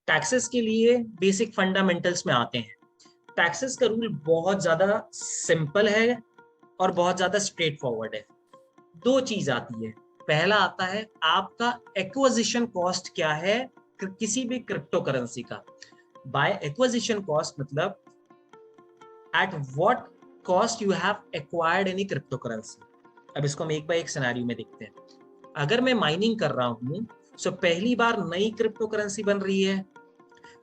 Taxes के लिए basic fundamentals में आते हैं। टैक्सेस का रूल बहुत ज्यादा सिंपल है और बहुत ज्यादा स्ट्रेट फॉरवर्ड है। दो चीज आती है। पहला आता है आपका एक्विजिशन कॉस्ट क्या है किसी भी क्रिप्टो करेंसी का। बाय एक्विजिशन कॉस्ट मतलब at what cost you have acquired any crypto currency. अब इसको हम एक बाय एक सिनेरियो में देखते हैं। अगर मैं माइनिंग कर रहा हूं सो पहली बार नई क्रिप्टो करेंसी बन रही है,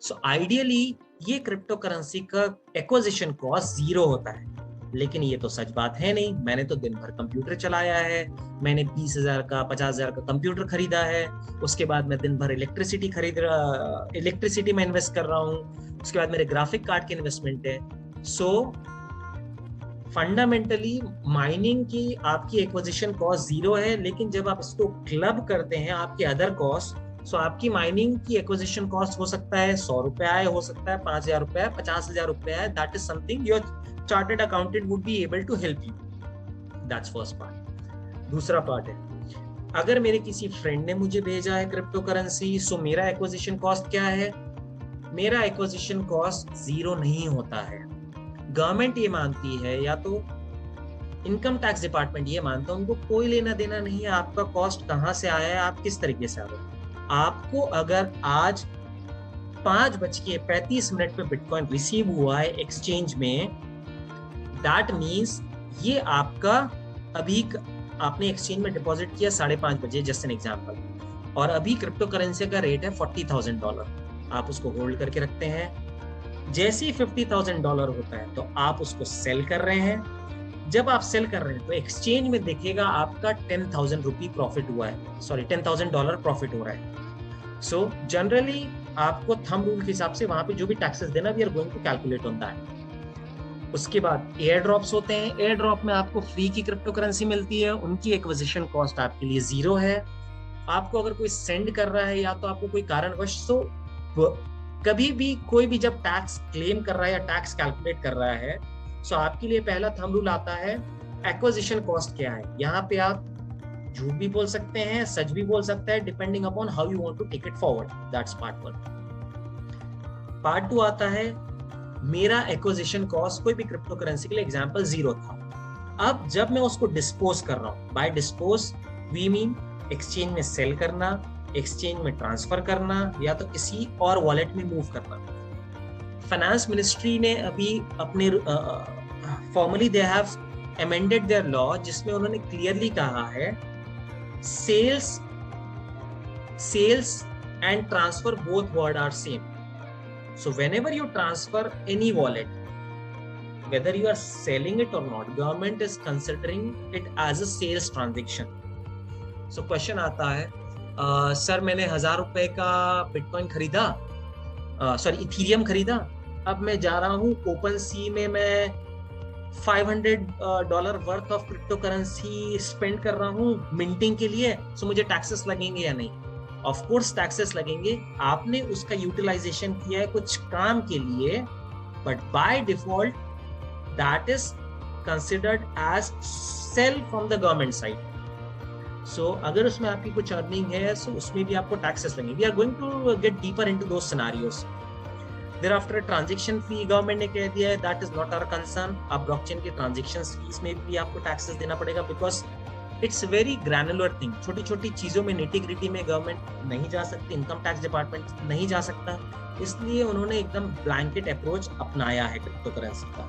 सो आइडियली ये क्रिप्टो करेंसी का एक्विजिशन कॉस्ट 0 होता है। लेकिन ये तो सच बात है नहीं। मैंने तो दिन भर कंप्यूटर चलाया है, मैंने 20,000 का 50,000 का कंप्यूटर खरीदा है, उसके बाद मैं दिन भर इलेक्ट्रिसिटी में इन्वेस्ट कर रहा हूँ, उसके बाद मेरे ग्राफिक कार्ड की इन्वेस्टमेंट है। सो फंडामेंटली माइनिंग की आपकी एक्विजिशन कॉस्ट 0 है, लेकिन जब आप इसको क्लब करते हैं आपके अदर कॉस्ट, सो आपकी माइनिंग की एक्विजिशन कॉस्ट हो सकता है 100 रुपया है, हो सकता है 5,000 रुपया है, 50,000 रुपया है। That is something your chartered accountant would be able to help you. That's first part. दूसरा पार्ट है, अगर मेरे किसी फ्रेंड ने मुझे भेजा है क्रिप्टो करेंसी, सो मेरा एक्विजिशन कॉस्ट क्या है? मेरा एक्विजिशन कॉस्ट 0 नहीं होता है। गवर्नमेंट ये मानती है, या तो इनकम टैक्स डिपार्टमेंट ये मानता है, उनको कोई लेना देना नहीं है आपका कॉस्ट कहां से आया है, आप किस तरीके से आ रहे हो। आपको अगर आज 5:35 पे बिटकॉइन रिसीव हुआ है एक्सचेंज में, दैट मीन्स ये आपका अभी आपने एक्सचेंज में डिपॉजिट किया 5:30 बजे, जस्ट एन एग्जांपल, और अभी क्रिप्टो करेंसी का रेट है $40,000। आप उसको होल्ड करके रखते हैं। जैसे ही $50,000 होता है तो आप उसको सेल कर रहे हैं। जब आप सेल कर रहे हैं तो एक्सचेंज में दिखेगा आपका 10,000 रुपी प्रॉफिट हुआ है, सॉरी $10,000 प्रॉफिट हो रहा है। सो जनरली आपको थंब रूल के हिसाब से वहां पे जो भी टैक्सेस देना, we are going to calculate on that. उसके बाद एयर ड्रॉप्स होते हैं। एयर ड्रॉप में आपको फ्री की क्रिप्टो करेंसी मिलती है, उनकी एक्विजिशन कॉस्ट आपके लिए 0 है। आपको अगर कोई सेंड कर रहा है या तो आपको कोई कारणवश, तो कभी भी कोई भी जब टैक्स क्लेम कर रहा है या टैक्स कैलकुलेट कर रहा है, सो आपके लिए पहला थंब रूल आता है एक्विजिशन कॉस्ट क्या है। यहाँ पे आप झूठ भी बोल सकते हैं, सच भी बोल सकते हैं, depending upon how you want to take it forward. That's part 1। Part 2 आता है मेरा एक्विजिशन कॉस्ट कोई भी क्रिप्टो करेंसी के लिए एग्जांपल 0 था। अब जब मैं उसको डिस्पोज कर रहा हूं, by dispose we mean exchange में सेल करना, एक्सचेंज में ट्रांसफर करना, या तो किसी और वॉलेट में मूव करना। फाइनेंस मिनिस्ट्री ने अभी अपने formally they have amended their law, जिसमें उन्होंने क्लियरली कहा है sales and transfer both word are same. So whenever you transfer any wallet, whether you are selling it or not, government is considering it as a sales transaction. So question आता है, sir मैंने 1,000 रुपए का bitcoin खरीदा, sorry Ethereum खरीदा, अब मैं जा रहा हूँ ओपन सी में, मैं $500 worth of crypto currency spend कर रहा हूँ मिंटिंग के लिए, सो मुझे टैक्सेस लगेंगे या नहीं? ऑफ कोर्स टैक्सेस लगेंगे। आपने उसका यूटिलाइजेशन किया है कुछ काम के लिए, but by default that is considered as sale from the government side. So अगर उसमें आपकी कुछ अर्निंग है, सो उसमें भी आपको टैक्सेस लगेंगे। We are going to get deeper into those scenarios. Thereafter transaction fee government ने कह दिया है that is not our concern. आप ब्लॉकचेन के ट्रांजैक्शन फीस में भी आपको टैक्सेस देना पड़ेगा, because it's very granular thing. छोटी छोटी चीजों में निटी-ग्रिटी में गवर्नमेंट नहीं जा सकती, इनकम टैक्स डिपार्टमेंट नहीं जा सकता, इसलिए उन्होंने एकदम ब्लैंकेट अप्रोच अपनाया है क्रिप्टो करेंसी का।